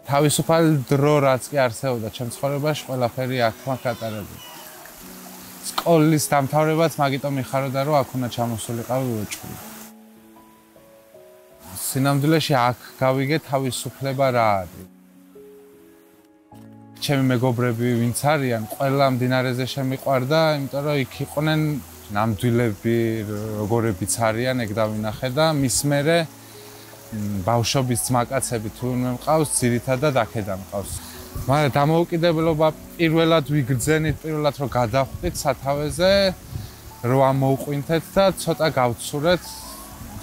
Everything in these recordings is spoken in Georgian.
თავისუფალი დრო რაც კი არსებობდა ჩემ ცხოვრებაში, ყველაფერი აქ მაკატარებდა. სკოლის დამთავრებაც მაგიტომ მიხაროდა, რომ აქ უნდა ჩამოსულიყავი უეჭვი. სინამდვილეში აქ გავიგე თავისუფლება რა არის. ჩემი მეგობრები ვინც არიან, ყველა მდინარეზე შემიყვარდა, იმიტომ რომ იქ იყვნენ ნამდვილები, როგორებიც არიან, ეგ დავინახე და მის მერე ბავშვობის ძმაკაცები თუ მე მყავს, ძირითადად აქედან მყავს. მაგრამ დამოუკიდებლობა პირველად ვიგრძენით, პირველად რომ გადავხვდით სათავეზე, რომ ამოუყვინთეთ და ცოტა გავცურეთ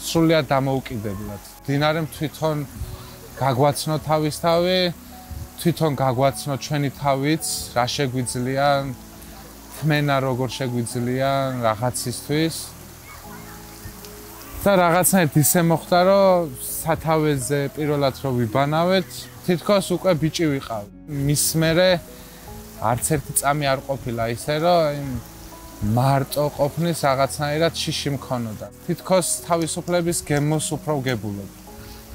სრულიად დამოუკიდებლად. მდინარემ თვითონ გაგვაცნო თავისთავი, თვითონ გაგვაცნო ჩვენი თავიც, რა შეგვიძლია, თმენა როგორ შეგვიძლია რაღაცისთვის. და რაღაცნაირად ისე მოხდა, რომ სათავეზე პირველად რომ ვიბანავეთ, თითქოს უკვე ბიჭი ვიყავ. მის მერე არც ერთი წამი არ ყოფილა ისე, რომ მარტო ყოფნის რაღაცნაირად შიში მქონოდა. თითქოს თავისუფლების გემოს უფრო ვგებულობ.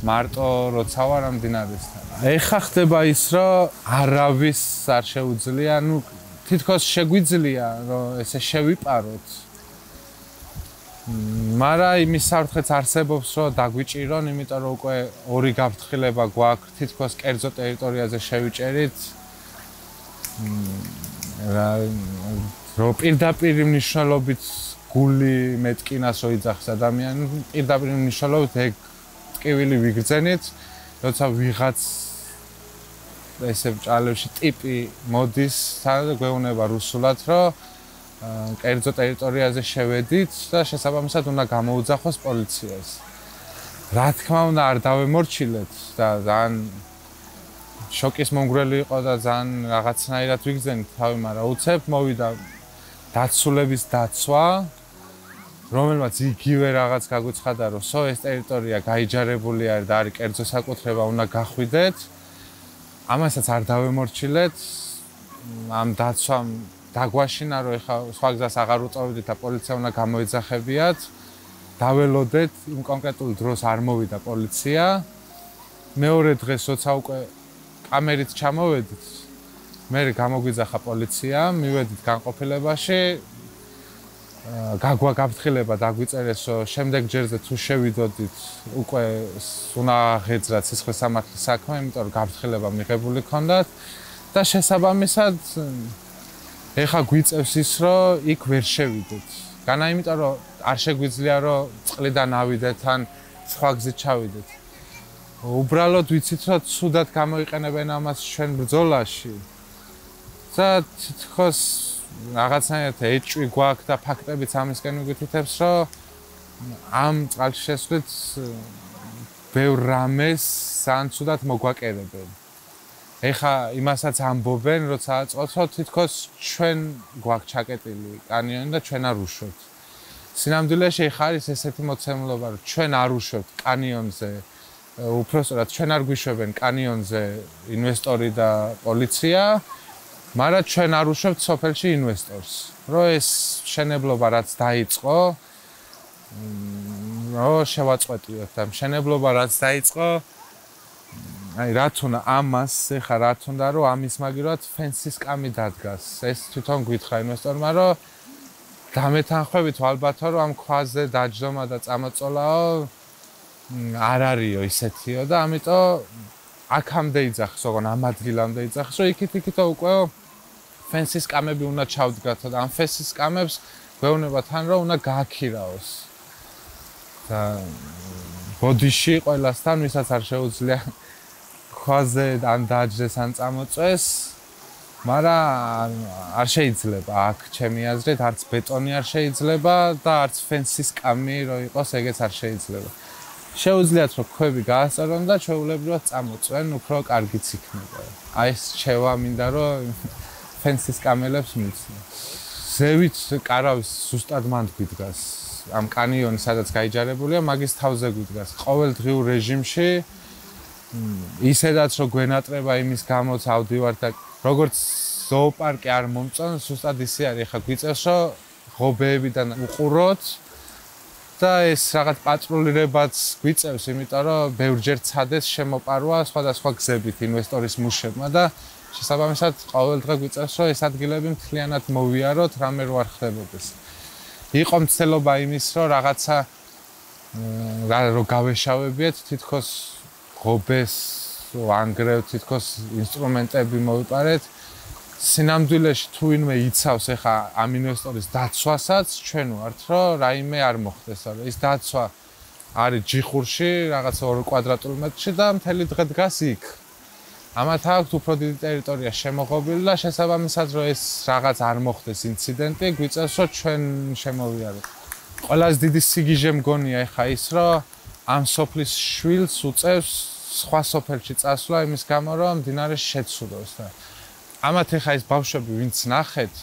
მარტო როცა ვარ ამ მდინარესთან. ეხა ხდება ის, რომ არავის არ შეუძლია, თითქოს შეგვიძლია, რომ ესე შევიპაროთ. მაგრამ იმის საფრთხეც არსებობს, რომ დაგვიჭირონ, იმიტომ რომ უკვე ორი გაფრთხილება გვაქვს, თითქოს კერძო ტერიტორიაზე შევიჭერით. რომ პირდაპირ მნიშვნელობით გული მეტკინას რო იძახს ადამიანი, პირდაპირ მნიშვნელობით ეგ ტკივილი ვიგრძენით, როცა ვიღაც ესე ჭალებში ტიპი მოდის, გვეუბნება რუსულად, რომ კერძო ტერიტორიაზე შევედით და შესაბამისად უნდა გამოუძახოს პოლიციას. რა თქმა უნდა, არ დავემორჩილეთ და ძალიან შოკის მომგვრელი იყო და ძალიან რაღაცნაირად ვიგრძენით თავი, მაგრამ უცებ მოვიდა დაცულების დაცვა, რომელმაც იგივე რაღაც გაგვიცხადა, რომ ეს ტერიტორია გაიჯარებული არის და არის კერძო საკუთრება, უნდა გახვიდეთ. ამასაც არ დავემორჩილეთ. ამ დაცვამ დაგვაშინა, რომ ეხა სხვა გზას აღარ უწოვდით და პოლიცია უნდა გამოეძახებიათ. დაველოდეთ, იმ კონკრეტულ დროს არ მოვიდა პოლიცია. მეორე დღეს როცა უკვე კამერით ჩამოვედით, მე გამოგვიძახა პოლიცია, მივედით განყოფილებაში. გაგფრთხილება დაგვიწერეს, რომ შემდეგ ჯერზე თუ შევიდოდით, უკვე უნდა აღეძრათ სისხლის სამართლის საქმე, იმიტომ რომ გაფრთხილება მიღებული ქონდათ და შესაბამისად ეხა გვიწევს ის, რომ იქ ვერ შევიდეთ. განა იმიტომ რომ არ შეგვიძლია, რომ წყლიდან ავიდეთ ან სხვა გზით ჩავიდეთ. უბრალოდ ვიცით, რომ ცუდად გამოიყენებენ ამას ჩვენ ბრძოლაში. და თითქოს რაღაცნაირად ეჭვი გვაქვს და ფაქტებიც ამისკენ მიგვითითებს, რომ ამ წყალში შესვლით ბევრ რამეს ძალიან ცუდად მოგვაკერებენ. ეხა იმასაც ამბობენ, როცა აწყოცოთ, თითქოს ჩვენ გვაქვს ჩაკეტილი კანიონი და ჩვენ არ უშვებთ. სინამდვილეში ეხა არის ესეთი მოცემულობა, რომ ჩვენ არ უშვებთ კანიონზე, უпростоრად ჩვენ არ გვიშვებენ კანიონზე ინვესტორი და პოლიცია, მაგრამ ჩვენ არ უშვებთ სოფელში ინვესტორს. რომ ეს მშენებლობა რაც დაიწყო, რომ შევაწყვეტიოთ და მშენებლობა რაც დაიწყო, აი რა თუნდა ამას, ეხა რა თუნდა რომ ამის მაგივრად ფენსის კამი დადგას. ეს თვითონ გვითხრა ინვესტორმა, რომ დამეთანხმებით ალბათო, რომ ამ ქვაზე დაჯდომა და წამოწოლაო არ არისო ისეთიო და ამიტომ აქამდე იძახს, ოღონ ამ ადგილამდე იძახს, რომ იქით-იქითო უკვე ფენსის კამები უნდა ჩავდგათ და ამ ფენსის კამებს გვეუბნება თან, რომ უნდა გააქირაოს. და ბოდიში ყველასთან, ვისაც არ შეუძლია ქვაზე ან დაჯდეს ან წამოწვეს, მაგრამ არ შეიძლება აქ ჩემი აზრით, არც ბეტონი არ შეიძლება და არც ფენსის კამი რომ იყოს, ეგეც არ შეიძლება. შეუძლიათ რომ ქვები გაასწორონ და ჩვეულებრივად წამოწვენ, უფრო კარგიც იქნება. აი ეს შევა მინდა რომ ფენსის კამელებს მიცნო. ზევით კარავის ზუსტად მანდ გვიდგას. ამ კანიონი სადაც გაიჯარებულია, მაგის თავზე გვიდგას. ყოველდღიურ რეჟიმში ისედაც რომ გვენატრება იმის გამოც ავდივარ და როგორც ზოოპარკი არ მომწონს, ზუსტად ისე არის. ხა გვიწევს რომ ღობეებიდან უყუროთ და ეს რაღაც პატრულირებაც გვიწევს, იმიტომ რომ ბევრჯერ ცადეს შემოპარვა სხვადასხვა გზებით ინვესტორის მუშებმა და შესაბამისად ყოველდღე გვიწევს, რომ ეს ადგილები მთლიანად მოვიაროთ, რამე რო არ ხდებოდეს. იყო მცდელობა იმის, რომ რაღაცა რო გავეშავებიეთ, თითქოს ღობეს, ანგრევ, თითქოს ინსტრუმენტები მოვიპარეთ. სინამდვილეში თუ ვინმე იცავს ახლა ამ ინვესტორის დაცვასაც, ჩვენ ვართ, რომ რაიმე არ მოხდეს, რომ ის დაცვა არის ჯიხურში, რაღაცა 2 კვადრატულ მეტრში და მთელი დღე დგას იქ. ამათ აქვს უფრო დიდი ტერიტორია შემოღობილი და შესაბამისად, რომ ეს რაღაც არ მოხდეს ინციდენტი, გვიწევს, რომ ჩვენ შემოვიაროთ. ყველაზე დიდი სიგიჟე მგონია ახლა ის, რომ ამ სოფლის შვილს უწევს სხვა სოფელში წასვლა იმის გამო, რომ მდინარეში შეცუროს და ამათ ახლა ეს ბავშვები ვინც ნახეთ,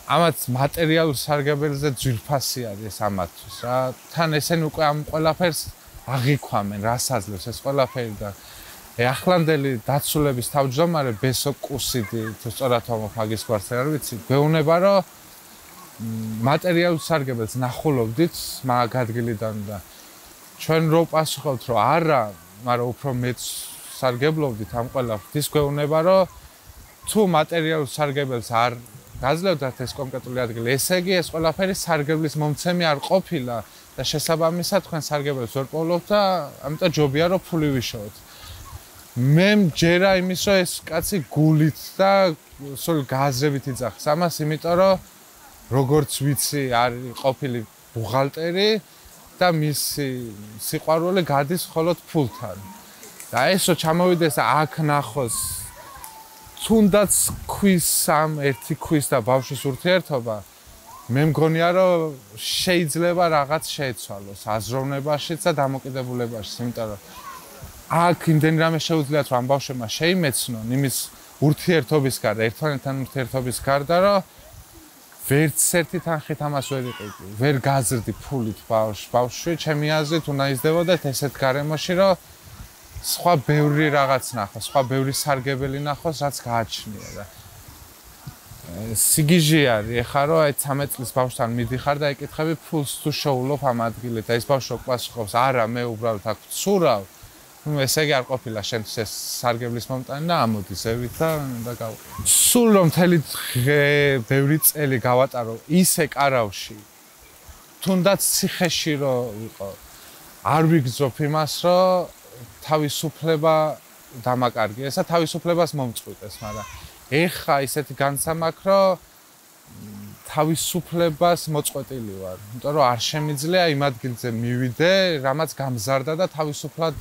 ამათ მატერიალურ სარგებელზე ძვირფასი არის ამათთვის რა. თან ესენ უკვე ამ ყველაფერს აღიქვამენ, რას აძლევს ეს ყველაფერი და ახლანდელი დაცულების თავმჯდომარე ბესო კუსიდი, თუ სწორად ვამბობ მაგის გვარს არ ვიცი, გვეუბნება, რომ მატერიალურ სარგებელს ნახულობდით მაგ ადგილიდან და ჩვენ რო პასუხობთ, რომ არა, მაგრამ უფრო მეც სარგებლობდით ამ ყველაფრის, ის გვეუბნება, რომ თუ მატერიალურ სარგებელს არ გაძლევდათ ეს კონკრეტული ადგილი, ესე იგი ეს ყველაფერი სარგებლის მომცემი არ ყოფილა და შესაბამისად თქვენ სარგებელს ვერ პოვლობთ და ამიტომ ჯობია რომ ფული ვიშოვოთ. მე მჯერა იმის, რომ ეს კაცი გულით და სულ გააზრებით იძახის ამას, იმიტომ რომ როგორც ვიცი არის ყოფილი ბუღალტერი და მისი სიყვარული გადის მხოლოდ ფულთან. და ესო ჩამოვიდეს აქ ნახოს თუნდაც ქვის ამ ერთი ქვის და ბავშვის ურთიერთობა, მე მგონია რომ შეიძლება რაღაც შეეცვალოს აზროვნებაშიც და დამოკიდებულებაშიც, იმიტომ რომ აქ იმდენი რამე შეუძლიათ რომ ამ ბავშვებმა შეიმეცნონ იმის ურთიერთობის გარდა, ერთმანეთთან ურთიერთობის გარდა, რომ ვერც ერთი თანხით ამას ვერ იყიდი, ვერ გაზრდი ფულით ბავშვი, ჩემი აზრით უნდა იზრდებოდეთ ესეთ გარემოში, რომ სხვა ბევრი რაღაც ნახოს, სხვა ბევრი სარგებელი ნახოს, რაც გააჩნია და სიგიჟე არის, ეხლა რომ აი 13 წლის ბავშვთან მიდიხარ და ეკითხები ფულს თუ შოულობ ამ ადგილით და ეს ბავშვი პასუხობს, არა, მე უბრალოდ აქ ვცურავ. ну ესე იგი არ ყოფილა შენთვის ეს სარგებლის მომტანი და ამოდი ზევით და გავყო. სულ რომ მთელი დღე ბევრი წელი გავატარო ისე კარავში, თუნდაც ციხეში რო ვიყო, არ ვიგრძნობ იმას, რომ თავისუფლება დამაკარგიეს და თავისუფლებას მომწყვიტეს, მაგრამ ეხა ისეთი განცამაქ, რომ თავისუფლებას მოწყვეტილი ვარ, იმიტომ რომ არ შემიძლია იმ ადგილზე მივიდე, რამაც გამზარდა და თავისუფლად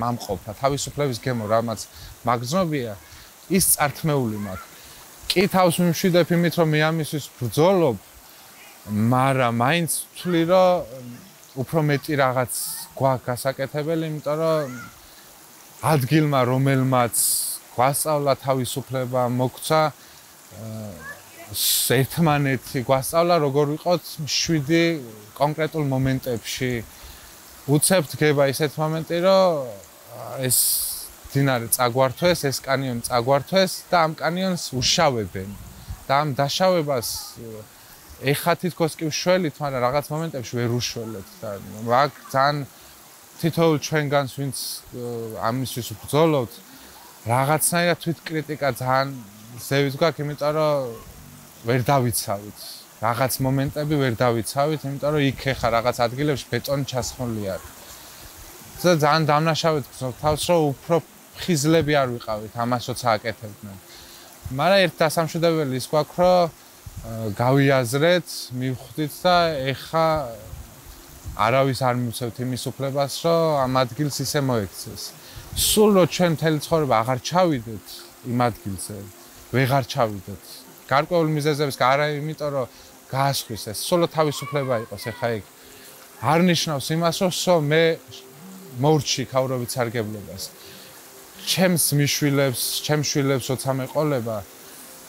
მამყოფა, თავისუფლების გემო რამაც მაგზნობია, ის წართმეული მაქვს. კი თავს მიმშვიდებ იმით, რომ მე ამისთვის ბრძოლობ, მაგრამ მაინც ვთვლი, რომ უფრო მეტი რაღაც გვაქვს გასაკეთებელი, იმიტომ რომ ადგილმა, რომელმაც გვასწავლა თავისუფლება, მოგცა ერთმანეთი გვასწავლა, როგორ ვიყოთ 7 კონკრეტულ მომენტებში. უცებ დგება ისეთ მომენტი, რომ ეს მდინარე წაგვართვეს, ეს კანიონი წაგვართვეს და ამ კანიონს უშავებენ. და ამ დაშავებას ეხა თითქოს კი ვშველით, მაგრამ რაღაც მომენტებში ვერ უშველეთ და მაგ ძალიან თითოეულ ჩვენგანს, ვინც ამისთვის ვბრძოლობთ, რაღაცნაირად თვითკრიტიკა ძალიან ზევით გვაქვს, იმიტომ რომ ვერ დავიცავით. რაღაც მომენტები ვერ დავიცავით, იმიტომ რომ იქ ეხა რაღაც ადგილებში ბეტონი ჩასხმული არის. და ძალიან დამნაშავედ გრძნობ თავს, რომ უფრო ხიზლები არ ვიყავით ამას, როცა აკეთებდნენ. მაგრამ ერთ დასამშვიდებელი ის გვაქვს, რომ გავიაზრეთ, მივხვდით და ეხა არავის არ მივცევთ იმის უფლებას, რომ ამ ადგილს ისე მოექცეს. სულ რომ ჩვენ მთელი ცხოვრება აღარ ჩავიდეთ იმ ადგილზე, ვეღარ ჩავიდეთ. გარკვეული მიზეზების არა იმიტომ, რომ გაასხვის ეს, სულ თავისუფლება იყოს ეხა იქ. არ ნიშნავს იმას, რომ მე მორჩი ქაურობით სარგებლობას. ჩემს მიშვილებს, ჩემს შვილებს როცა მეყოლება,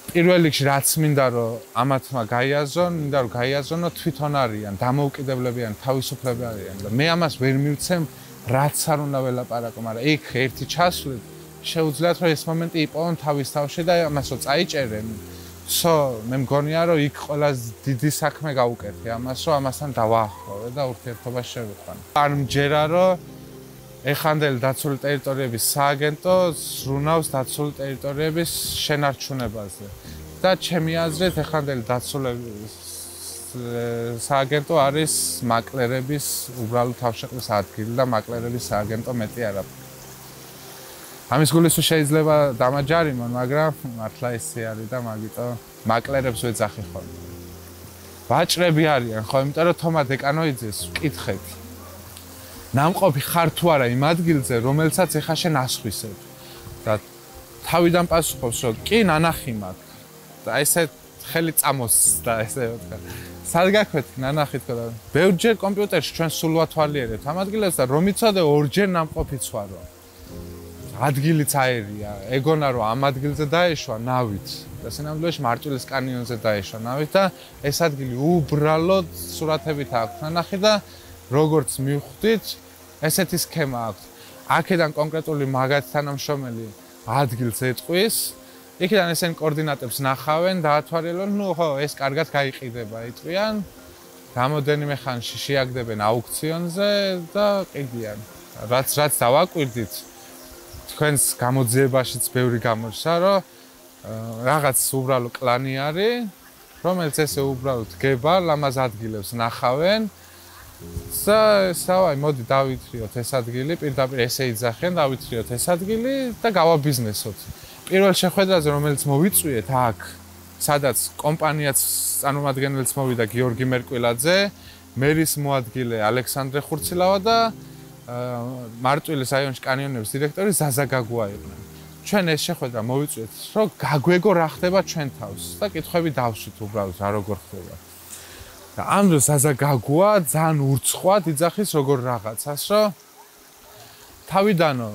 პირველ რიგში რაც მინდა რომ ამათმა გაიაზრონ, მინდა რომ გაიაზრონო თვითონ არიან, დამოუკიდებლები არიან, თავისუფლები არიან და მე ამას ვერ მივცემ, რაც არ უნდა ველაპარაკო, მაგრამ იქ ერთი ჩასვლით შეუძლიათ რომ ეს მომენტი იპოვონ თავის თავში და ამას რომ წაიჭერენ მე მგონია რომ იქ ყველაზე დიდი საქმე გავუკეთე ამას რომ ამასთან დავაახლოვე და ურთიერთობა შევიყვანო. არ მჯერა რომ ეხანდელი დაცული ტერიტორიების სააგენტო ზრუნავს დაცული ტერიტორიების შენარჩუნებაზე და ჩემი აზრით ეხანდელი დაცული სააგენტო არის მაკლერების უბრალო თავშეყრის ადგილი და მაკლერების სააგენტო მეტი არა. ამის გულისხმობ შეიძლება დამაჯარიმონ, მაგრამ მართლა ისე არის და მაგიტომ მაკლერებს ვეძახი ხოლმე. ვაჭრები არიან ხო, იმიტომ რომ თომა დეკანოიძეს ვკითხეთ. ნამყოფი ხარ თუ არა იმ ადგილზე, რომელსაც ეხა შენ ასხვისებ. და თავიდან პასუხობს, რომ კი ნანახი მაქვს. და ესე ხელი წამოს და ესე ვთქვა. სად გაქვეთქ ნანახი თქო და ბევრჯერ კომპიუტერში ჩვენ სულ ვათვალიერებთ ამ ადგილებს და რომ იცოდე ორჯერ ნამყოფიც ვარო. ადგილიც აერია, ეგონა რომ ამ ადგილზე დაეშვა ნავით და სინამდვილეში მარტვილის კანიონზე დაეშვა ნავით და ეს ადგილი უბრალოდ სურათებით აქვს ნანახი და როგორც მივხვდით, ესეთი სქემა აქვს. აქედან კონკრეტული მაგათ თანამშრომელი ადგილს ეტყვის, იქიდან ესენ კოორდინატებს ნახავენ, დაათვალიერებენ, ხო, ეს კარგად გაიყიდება, იტყვიან, რამოდენიმე ხანში შეაგდებენ აუქციონზე და ყიდიან. რაც დავაკვირდით თქვენს გამოძიებაშიც ბევრი გამოჩნდა, რომ რაღაც უბრალო კლანი არის, რომელიც ესე უბრალოდ დგება, ლამაზ ადგილებს ნახავენ. სავაი, მოდი დავითრიოთ ეს ადგილი, პირდაპირ ესე იძახენ, დავითრიოთ ეს ადგილი და გავაბიზნესოთ. პირველ შეხვედრაზე, რომელიც მოვიწვიეთ აქ, სადაც კომპანიაც წარმომადგენელიც მოვიდა გიორგი მერკვილაძე, მერის მოადგილე ალექსანდრე ხურცილავა და მარტვილის რაიონის კანიონების დირექტორი ზაზა გაგუა იყვნენ. ჩვენ ეს შეხვედრა მოვიწვიეთ, რომ გაგვეგო რა ხდება ჩვენ თავს და კითხვები დავსვით უბრალოდ რა როგორ ხდება. და ამ დროს ზაზა გაგუა ძალიან ურცხვად იძახის როგორ რაღაცას, რომ თავიდანო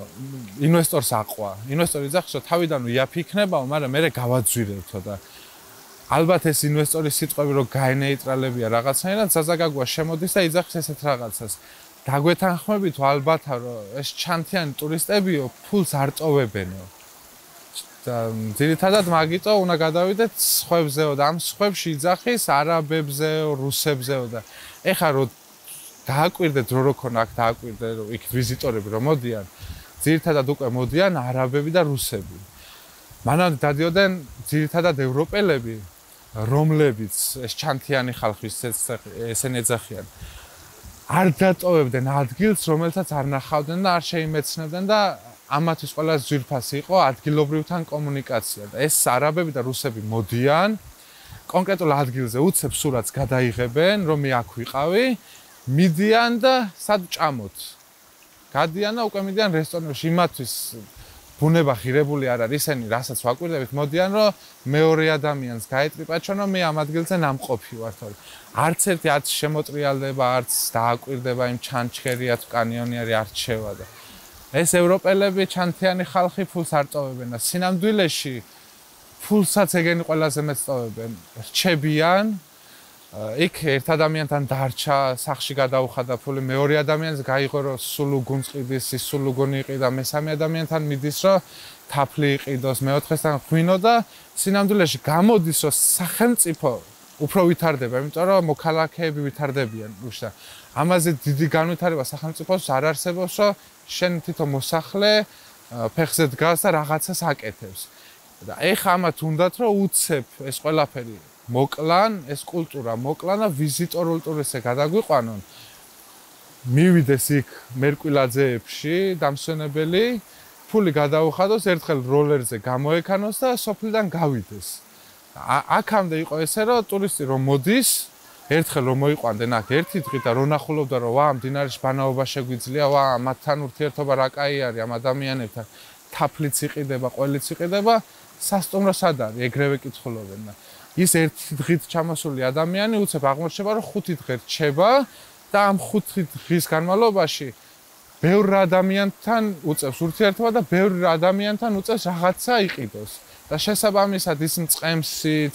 ინვესტორს აყვა. ინვესტორი იძახის, რომ თავიდანო იაფი იქნებაო, მაგრამ მე გავაძვირებთო და ალბათ ეს ინვესტორის სიტყვები რომ გაენეიტრალებია რაღაცნაირად, ზაზა გაგუა შემოდის და იძახის ესეთ რაღაცას. დაგვეთანხმებით ალბათ რომ ეს ჩანთიანი ტურისტებიო ფულს არ ტოვებენო. და ძირითადად მაგიტო უნდა გადავიდეთ სხვებზეო და ამ სხვებში იძახის არაბებზეო, რუსებზეო და ეხა რომ დააკვირდეთ რო ქონა აქ დააკვირდეთ რომ იქ ვიზიტორები რომ მოდიან, ძირითადად უკვე მოდიან არაბები და რუსები. მანამდე დადიოდნენ ძირითადად ევროპელები, რომლებიც ეს ჩანთიანი ხალხის ესენ ეძახიან. არ დატოვებდნენ ადგილს, რომელსაც არ ნახავდნენ და არ შეიმეცნებდნენ და ამათვის ყველაზე ძვირფასი იყო ადგილობრივთან კომუნიკაცია და ეს არაბები და რუსები მოდიან კონკრეტულ ადგილზე უცებ სურათს გადაიღებენ, რომ მე აქ ვიყავი, მიდიან და სად ჭამოთ. გადიან და უკვე მიდიან რესტორნებში, იმათვის ბუნება ღირებული არ არის, ისინი რასაც ვაკვირდებით, მოდიან რომ მეორე ადამიანს გაეტრიპაჩონ, რომ მე ამ ადგილზე ნამყოფი ვარ თორე. არც ერთი არც შემოტრიალდება, არც დააკვირდება იმ ჩანჩქერია თუ კანიონი არის არ რჩევა და ეს ევროპელები ჩანთიანი ხალხი ფულს არ ტოვებენ და სინამდვილეში ფულსაც ეგენი ყველაზე მეც ტოვებენ. რჩებიან, იქ ერთ ადამიანთან დარჩა, სახში გადაუხადა ფული, მეორე ადამიანს გაიღო რომ სულ უგუნწყიდის, ის სულ უგუნი იყიდა, მესამე ადამიანთან მიდის რომ თაფლი იყიდოს, მეოთხესთან ღვინო და სინამდვილეში გამოდის რომ სახელმწიფო უფრო ვითარდება, იმიტომ რომ მოქალაქეები ვითარდებიან, უშდა. ამაზე დიდი განვითარება სახელმწიფოს არ არსებობს, რომ შენ თვითონ მოსახლე ფეხზე დგას და რაღაცას აკეთებს. და ეხა ამათ უნდათ რომ უცებ ეს ყველაფერი მოკლან, ეს კულტურა მოკლან და ვიზიტორულ ტურისტზე გადაგვიყვანონ. მივიდეს იქ მერკვილაძეებში დამსვენებელი, ფული გადაუხადოს, ერთხელ როლერზე გამოექანოს და სოფლიდან გავიდეს. აქამდე იყო ესე რომ ტურისტი რომ მოდის, ერთხელ რომ მოიყვანდნენ აქ ერთი დღით და რომ ნახულობდა რომ ვა მდინარეში ბანაობა შეგვიძლია, ვა მათთან ურთიერთობა რა კაი არის ამ ადამიანებთან, თაფლიც იყიდება, ყველიც იყიდება, სასტუმრო სად არის, ეგრევე კითხულობენ და ის ერთი დღით ჩამოსული ადამიანი უცებ აღმოჩნდება რომ 5 დღე რჩება და ამ 5 დღის განმავლობაში ბევრ ადამიანთან უწევს ურთიერთობა და ბევრ ადამიანთან უწევს რაღაცა იყიდოს და შესაბამისად ის მწყემსიც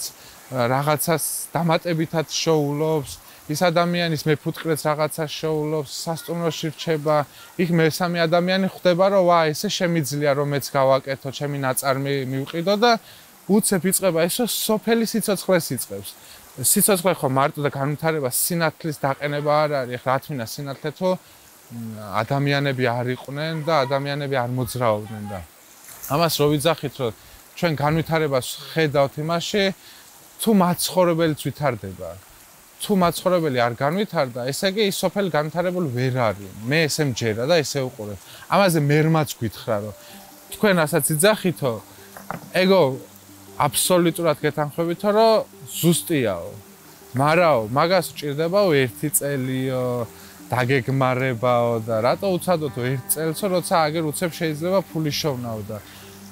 რაღაცას დამატებითად შოულობს, ის ადამიანის მეფუტკრეც რაღაცას შოულობს, სასტუმროში რჩება, იქ მესამე ადამიანი ხვდება რომ ვა ესე შემიძლია რომ მეც გავაკეთო, ჩემი ნაწარმი მივყიდო და უცებ იწყება ეს რომ სოფელი სიცოცხლეს იწყებს. სიცოცხლე ხო მარტო და განვითარება სინათლის დაყენება არ არის. რა თქმა სინათლე თუ ადამიანები არ იყვნენ და ადამიანები არ მოძრაობდნენ და ამას რო ვიძახით რომ ჩვენ განვითარებას ხედავთ იმაში თუ მაცხოვრებელიც ვითარდება. თუ მაცხოვრებელი არ განვითარდა, ესე იგი ის სოფელი განვითარებული ვერ არის. მე ესე მჯერა და ესე უყურებ. ამაზე მერმაც გითხრა რომ თქვენ ასაც იძახითო, ეგო აბსოლუტურად გეთანხმებითო რომ ზუსტიაო. მარაო, მაგას ჭირდებაო 1 წელიო, დაგეგმარებაო და რატო უცადოთ 1 წელსო, როცა აგერ უცებ შეიძლება ფული შოვნაო და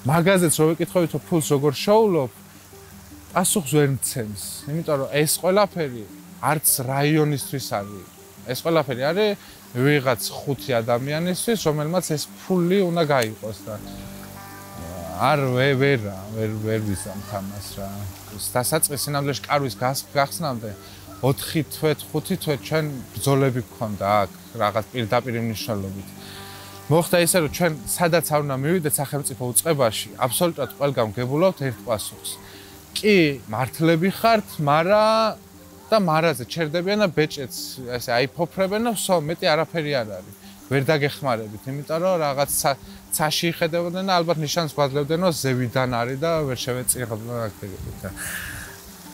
მაგაზეც რო ვიკითხებითო ფულს როგორ შოვლობ, პასუხს ვერ მცემს. იმიტომ რომ ეს ყველაფერი არც რაიონისთვის არის. ეს ყველაფერი არის ვიღაც 5 ადამიანისთვის, რომელმაც ეს ფული უნდა გაიყოს და არ ვერ ვიზამთ ამას რა. დასაწყის სინამდვილეში კარვის გახსნამდე 4 თვე, 5 თვე ჩვენ ბრძოლები გქონდა აქ რაღაც პირდაპირ მნიშვნელობით. მოხდა ისე რომ ჩვენ სადაც არ უნდა მივიდეთ სახელმწიფო უწყებაში, აბსოლუტურად ყველგან გებულობთ ერთ პასუხს. კი, მართლები ხართ, მაგრამ და მარაზე ჩერდებიან და ბეჭედს ესე აიფოფრებენ და ვსო მეტი არაფერი არ არის. ვერ დაგეხმარებით, იმიტომ რომ რაღაც ცაში იხედებოდნენ და ალბათ ნიშანს გვაძლევდნენ რომ ზევიდან არის და ვერ შევეწირებდით.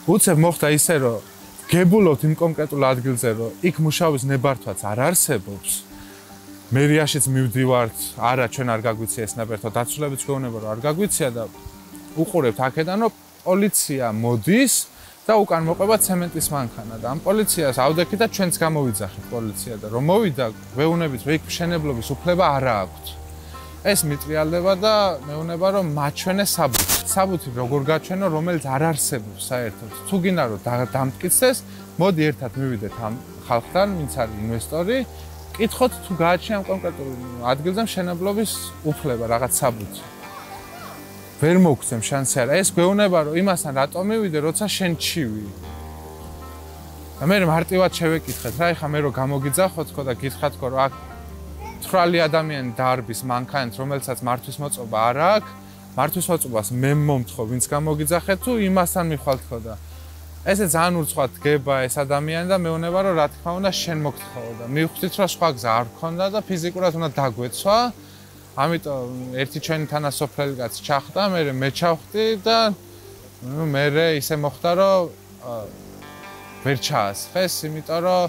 უცებ მოხდა ისე რომ გებულობთ იმ კონკრეტულ ადგილზე რომ იქ მუშაობის ნებართვაც არ არსებობს. მერიაშიც მივდივართ, არა ჩვენ არ გაგვიცია ეს ნებართვა, დაცულებიც გვეუბნება რომ არ გაგვიცია და უყურებთ აქედან რომ პოლიცია მოდის და უკან მოყვება ცემენტის მანქანა და ამ პოლიციას ავდექით და ჩვენც გამოვიძახით პოლიცია და რომ მოვიდა ვეუბნებით რომ იქ მშენებლობის უფლება არ აქვთ. ეს მიტრიალდება და მეუბნება რომ მაჩვენე საბუთი. საბუთი როგორ გაჩვენო, რომელიც არ არსებობს საერთოდ. თუ გინდა რომ დამტკიცდეს, მოდი ერთად მივიდეთ ამ ხალხთან, ვინც არის ინვესტორი, კითხოთ თუ გააჩნია ამ კონკრეტულ ადგილზე მშენებლობის უფლება, რაღაც საბუთი. ვერ მოგცემ შანსი არა. ეს გვეუბნება რომ იმასთან რატომ მივიდე, როცა შენ ჩივი. და მე მარტივად შევეკითხეთ რა, ეხა მე რომ გამოგიძახოთ ხო და გითხრათ ხო რომ აქ თრალი ადამიანი დაარბის მანქანით, რომელსაც მართვის მოწყობა არ აქვს, მართვის მოწყობას მე მომთხო, ვინც გამოგიძახეთ თუ იმასთან მიხვალთ ხო და ესე ძალიან ურცხვად დგება ეს ადამიანი და მეუბნება რომ რა თქმა უნდა შენ მოგთხოვო და მივხვდით რომ სხვა გზა არ გქონდა და ფიზიკურად უნდა დაგვეცვა. ამიტომ ერთი ჩვენი თანასოფლელი კაცი ჩახდა, მე ჩავხდი და მე ისე მოხდა რომ ვერ ჩაასხეს, იმიტომ რომ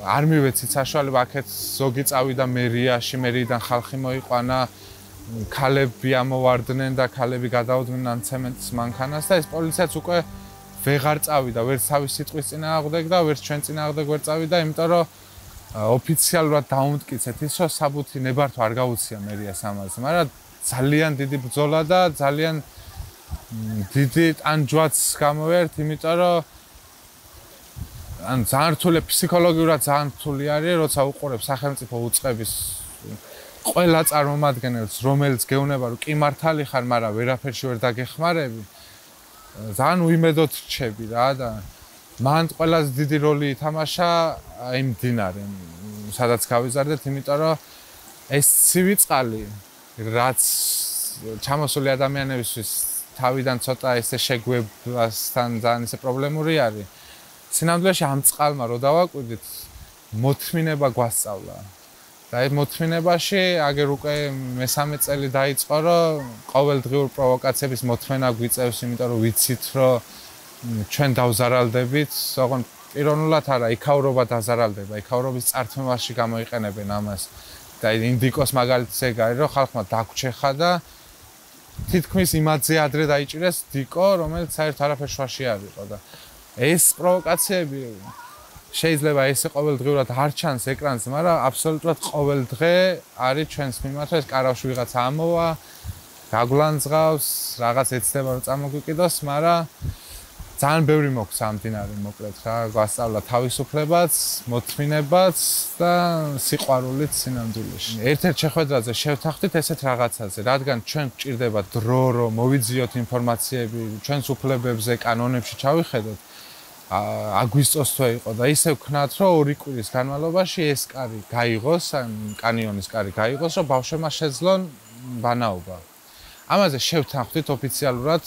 არ მივეცით საშუალება აქეთ ზოგი წავიდა მერიაში, მერიიდან ხალხი მოიყვანა, ქალები ამოვარდნენ და ქალები გადაუდგნენ ცემენტის მანქანას და ეს პოლიციაც უკვე ვეღარ წავიდა, ვერც თავის სიტყვის წინააღმდეგ და ვერც ჩვენ წინააღმდეგ ვერ წავიდა, იმიტომ რომ ოფიციალურად დაუმტკიცეთ ის, რომ საბუთი ნებართვა არ გაუწია მერიას ამაზე, მაგრამ ძალიან დიდი ბრძოლა და ძალიან დიდი ტანჯვაც გამოვერთ, იმიტომ რომ ან ძალიან რთული ფსიქოლოგიურად ძალიან რთული არის, როცა უყურებ სახელმწიფო უწყების ყველა წარმომადგენელს, რომელიც გეუბნება რომ კი მართალი ხარ, მაგრამ ვერაფერში ვერ დაგეხმარები. ძალიან უიმედოდ რჩები რა და მან ყველაზე დიდი როლი ითამაშა იმ მდინარე, სადაც გავიზარდეთ, იმიტომ რომ ეს ცივი წყალი, რაც ჩამოსული ადამიანებისთვის თავიდან ცოტა ესე შეგვევლასთან ძალიან ესე პრობლემური არის. სინამდვილეში ამ წყალმა რო დავაკვირდით, მოთმინება გვასწავლა. და ეს მოთმინებაში აგერ უკვე მე-3 წელი დაიწყო, რომ ყოველდღიურ პროვოკაციების მოთმენა გვიწევს, იმიტომ რომ ვიცით, რომ ჩვენ დავზარალდებით, ოღონდ პიროვნულად არა, იქაურობა დაზარალდება, იქაურობის წართმევაში გამოიყენებენ ამას. და ინდიკოს მაგალითს ეგ არის, რომ ხალხმა დაგვრჩეხა და თითქმის იმადზე ადრე დაიჭირეს დიკო, რომელიც საერთოდ არაფერ შვაში არ იყო და ეს პროვოკაციები შეიძლება ესე ყოველდღიურად არ ჩანს ეკრანზე, მაგრამ აბსოლუტურად ყოველდღე არის ჩვენს მიმართ, ეს კარავში ვიღაცა ამოვა, გაგვლანძღავს, რაღაც ეცდება რომ წამოგვიყიდოს, მაგრამ ძალიან ბევრი მოქს ამ მდინარე მოკლედ რა, გვასწავლა თავისუფლებაც, მოთმინებაც და სიყვარულიც სინამდვილეში. ერთ-ერთ შეხვედრაზე შევთანხმდით ესეთ რაღაცაზე, რადგან ჩვენ გვჭირდება დრო, რომ მოვიძიოთ ინფორმაციები ჩვენს უფლებებზე, კანონებში ჩავიხედოთ. აგვისტოს თვე იყო და ისე ვქნათ, რომ 2 კვირის განმავლობაში ეს კარი გაიღოს, კანიონის კარი გაიღოს, რომ ბავშვებმა შეძლონ ბანაობა. ამაზე შევთანხმდით ოფიციალურად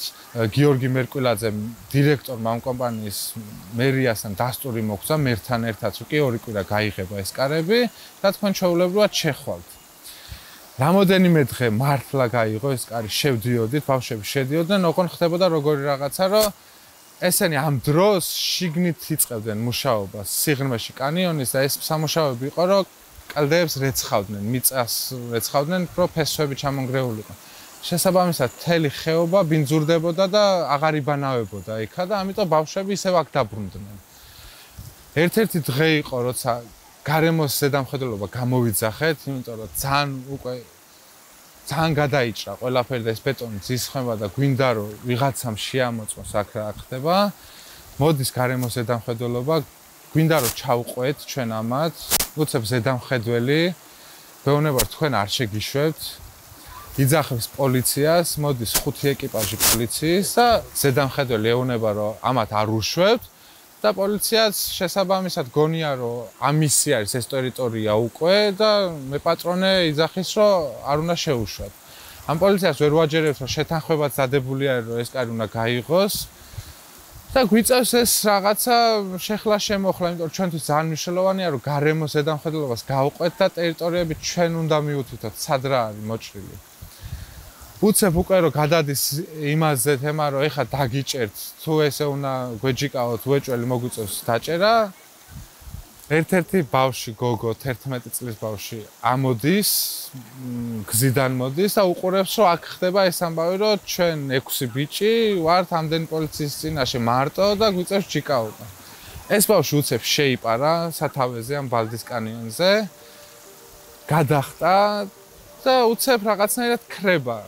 გიორგი მერკვილაძე დირექტორმა ამ კომპანიის მერიასთან დასტური მოგცა მერთან ერთად რომ კი 2 კვირა გაიღება ეს კარები და თქვენ ჩვეულებრივად შეხვალთ. რამოდენიმე დღე მართლა გაიღო ეს კარი, შევდიოდით, ბავშვები შედიოდნენ, ოღონ ხდებოდა როგორი რაღაცა, რომ ესენი ამ დროს შიგნით იწყებდნენ მუშაობას სიღრმეში კანიონის და ეს სამუშაოები იყო, რომ კალდეებს რეცხავდნენ, მიწას რეცხავდნენ, რომ ფესვები ჩამონგრეულიყო. შესაბამისად, მთელი ხეობა ბინძურდებოდა და აღარ იბანავებოდა იქა და ამიტომ ბავშვები ისევ აქ დაბრუნდნენ. ერთ-ერთი დღე იყო, როცა გარემოს ზედამხედველობა გამოვიძახეთ, იმიტომ რომ ძალიან გადაიჭრა ყველაფერი და ეს ბეტონი ძისხმება და გვინდა რომ ვიღაცამ შეამოწმოს აქ რა ხდება. მოდის გარემოს ზედამხედველობა, გვინდა რომ ჩავყვეთ ჩვენ ამათ, უცებ ზედამხედველი, ვეუბნება რომ თქვენ არ შეგიშვებთ. იძახებს პოლიციას, მოდის 5 ეკიპაჟი პოლიციის და ზედამხედველი ეუბნება რომ ამათ არ უშვებთ. და პოლიციაც შესაბამისად გონია რომ ამისი არის ეს ტერიტორია უკვე და მე პატრონე იძახის რომ არ უნდა შეუშვათ. ამ პოლიციას ვერ ვაჯერებთ რომ შეთანხმებაც დადებული არის რომ ეს კარი უნდა გაიღოს და გვიწევს ეს რაღაცა შეხლა შემოხლა, იმიტომ რომ ჩვენთვის ძალიან მნიშვნელოვანია რომ გარემოს ზედამხედველობას გავყვეთ და ტერიტორიები ჩვენ უნდა მივუთითოთ, სად რა არის მოჭრილი. უცებ უკვე რომ გადადის იმაზე თემა რომ ეხა დაგიჭერთ თუ ესე უნდა გვეჯიკავოთ უეჭველი მოგვიწევს დაჭერა ერთ-ერთი ბავში გოგო 11 წლის ბავში ამოდის გზიდან მოდის და უყურებს რომ აქ ხდება ეს ამბავი რომ ჩვენ 6 ბიჭი ვართ ამდენი პოლიციის წინაშე მარტო და გვიწევს ჯიკაობა. ეს ბავში უცებ შეიპარა სათავეზე ამ ბალდის კანიონზე გადახტა და უცებ რაღაცნაირად ქრება.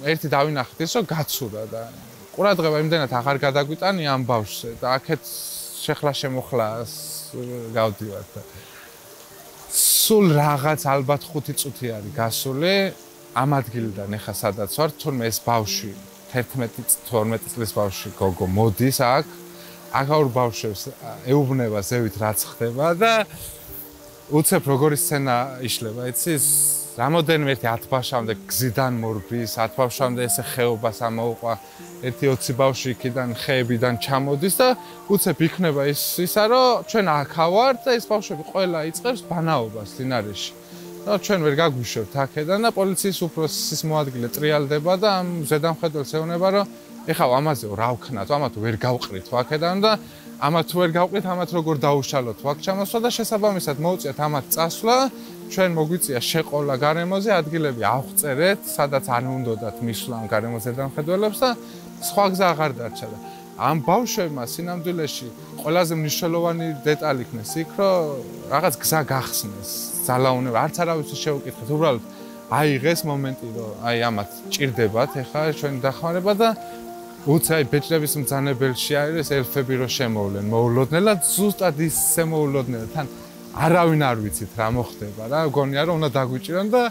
ერთი დავინახეთ ის რომ გაცურა და ყურადღება იმდენად აღარ გადაგვიტანია ამ ბავშვზე და აქეთ შეხლა შემოხლას გავდივართ და სულ რაღაც ალბათ 5 წუთი არის გასული ამ ადგილიდან ეხა სადაც ვარ თურმე ეს ბავშვი 11-12 წლის ბავშვი გოგო მოდის აქ აღარ ბავშვებს ეუბნება ზევით რაც ხდება და უცებ როგორი სცენა იშლება იცი რამოდენიმე ერთი 10 ბავშვამდე გზიდან მორბის 10 ბავშვამდე ესე ხეობას ამოუყვა ერთი 20 ბავშვი იქიდან ხეებიდან ჩამოდის და უცებ იქნება ისა რომ ჩვენ აქ ვართ და ეს ბავშვები ყველა იწყებს ბანაობას დინარეში. და ჩვენ ვერ გაგვიშვებთ აქედან და პოლიციის უფროსის მოადგილე ტრიალდება და ამ ზედამხედველს ეუბნება რომ ეხლა ამაზე რა ვქნათ, ამათ ვერ გავყრით აქედან და ამათ ვერ გავყრით, ამათ როგორ დაუშალოთ აქ ჩამოსვლა და შესაბამისად მოუწიათ ამათ წასვლა ჩვენ მოგვიწია შეყოლა გარემოზე ადგილები ავღწერეთ, სადაც არ უნდათ მისვლა ამ გარემოზე დამხედველებს და სხვა გზა აღარ დარჩა და ამ ბავშვებმა სინამდვილეში ყველაზე მნიშვნელოვანი დეტალი იქნეს იქ, რომ რაღაც გზა გახსნეს, ძალაუნება, არც არავის შეუკითხეთ, უბრალოდ აიღეს მომენტი, რომ აი ამათ ჭირდებათ ეხლა ჩვენი დახმარება და უცებ ბეჭდების მძანებელში არის ელფები რომ შემოვლენ, მოულოდნელ და ზუსტად ისე მოულოდნელ თან არავინ არ ვიცით რა მოხდება რა, გონია რომ უნდა დაგვიჭირონ და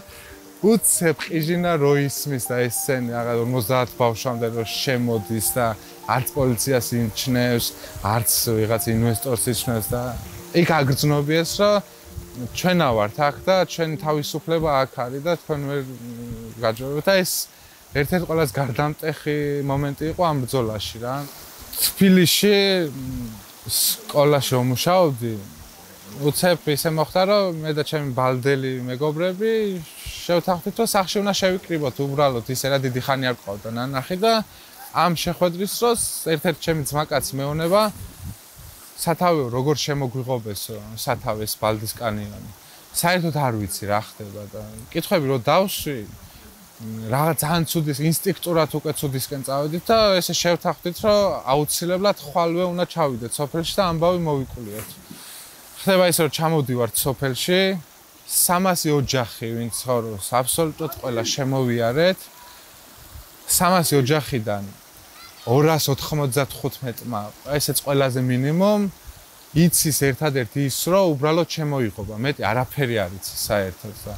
უცებ ყიჟინა რო ისმის და ეს სცენი რაღაც 50 ბავშვამდე რო შემოდის და არც პოლიციას იმჩნევს, არც ვიღაც ინვესტორს იჩნევს და იქ აგრძნობიეს რომ ჩვენა ვართ აქ და ჩვენი თავისუფლება აქ არის და თქვენ ვერ გაჯობებთ და ეს ერთ-ერთი ყველაზე გარდამტეხი მომენტი იყო ამ ბრძოლაში რა. თბილისში სკოლაში ვმუშაობდი უცებ ისე მოხდა რომ მე და ჩემი ბალდელი მეგობრები შევთანხმდით რომ სახში უნდა შევიკრიბოთ უბრალოდ ისე რა დიდი ხანი არ ყავდა ნანახი და ამ შეხვედრის დროს ერთ-ერთი ჩემი ძმაკაცი მეუბნება სათავეო როგორ შემოგვიღობეს სათავეს ბალდის კანიონი საერთოდ არ ვიცი რა ხდება და კითხვები რომ დავსვი რაღაც ძალიან ცუდის ინსტინქტურად უკვე ცუდისკენ წავედით და ესე შევთანხმდით რომ აუცილებლად ხვალვე უნდა ჩავიდეთ სოფელში და ამბავი მოვიკულიოთ. ხდება ისე რომ ჩამოვდივართ სოფელში 300 ოჯახი ვინც ცხოვრობს აბსოლუტურად ყველა შემოვიარეთ 300 ოჯახიდან 295-მა ესეც ყველაზე მინიმუმ იცის ერთადერთი ის რომ უბრალოდ შემოიღობა მეტი არაფერი არ იცის საერთოდ და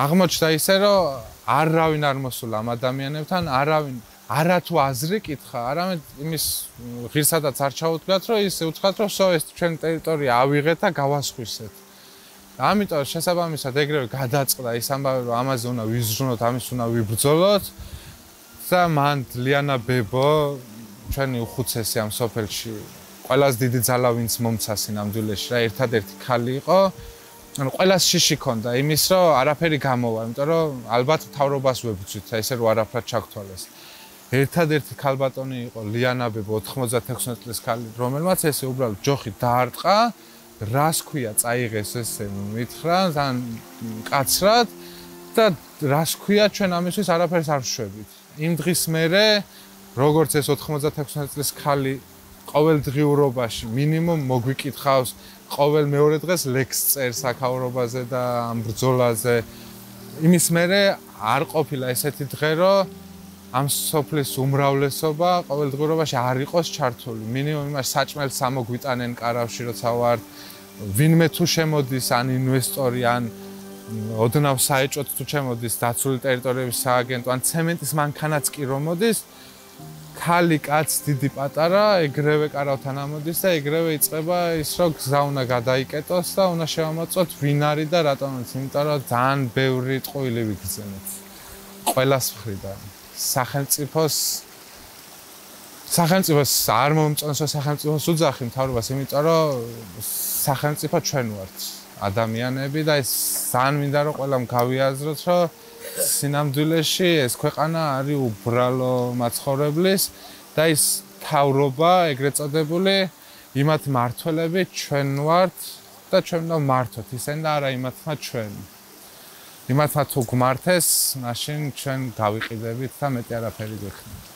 აღმოჩნდა ისე რომ არავინ არ მოსულა ამ ადამიანებთან არავინ არათუ აზრი კითხა არამედ იმის ღირსადაც არ ჩაუდგათ რომ ისე უცხათ რომ ეს ჩვენ ტერიტორია ავიღეთ და გავასხვისეთ ამიტომ შესაბამისად ეგრევე გადაწყდა ის ამბავი, რომ ამაზე უნდა ვიზრუნოთ, ამის უნდა ვიბრძოლოთ და მან ლიანა ბებო ჩვენი უხუცესი ამ სოფელში ყველაზე დიდი ძალა ვინც მომცა სინამდვილეში რა ერთადერთი ქალი იყო. ანუ ყველას შიში ქონდა იმის რომ არაფერი გამოვა, იმიტომ რომ ალბათ მთავრობას ვებრძვით, ესე რომ არაფრად ჩაგთვალეს. ერთადერთი ქალბატონი იყო ლიანა ბებო 96 წლის ქალი, რომელმაც ესე უბრალოდ ჯოხი დაარტყა, რას ქვია წაიღეს ესე მითხრა, თან კაცრად და რას ქვია ჩვენ ამისთვის არაფერს არ ვშვებით. იმ დღის მერე როგორც ეს 96 წლის ქალი ყოველდღიურობაში მინიმუმ მოგვიკითხავს ყოველ მეორე დღეს ლექს წერს აქაურობაზე და ამ ბრძოლაზე. იმის მერე არ ყოფილა ესეთი დღე, რომ ამ სოფლის უმრავლესობა ყოველდღიურობაში არ იყოს ჩართული. მინიმუმ იმას საჭმელს ამოგვიტანენ კარავში, როცა ვარ ვინმე თუ შემოდის ან ინვესტორი ან ოდნავ საეჭვოდ თუ შემოდის დაცული ტერიტორიების სააგენტო ან ცემენტის მანქანაც კი რომ მოდის, ქალი, კაცი, დიდი, პატარა, ეგრევე კარავთან ამოდის და ეგრევე იწყება ის, რომ გზა უნდა გადაიკეტოს და უნდა შევამოწმოთ ვინ არის და რატომაც, იმიტომ რომ ძალიან ბევრი ტყუილი ვიგრძენეთ. ყველას მხრიდან. სახელმწიფოს არ მომწონს სახელმწიფოს უძახი მთავრობას, იმიტომ რომ სახელმწიფო ჩვენ ვართ ადამიანები და ეს ძალიან მინდა რომ ყველამ გავიაზროთ, რომ სინამდვილეში ეს ქვეყანა არის უბრალო მაცხოვრებლის და ის მთავრობა ეგრეთ წოდებული იმათ მართველები ჩვენ ვართ და ჩვენ უნდა მართოთ ისინი და არა იმათმა ჩვენ. იმათმა თუ გმართეს, მაშინ ჩვენ გავიყიდებით და მეტი არაფერი გვექნება.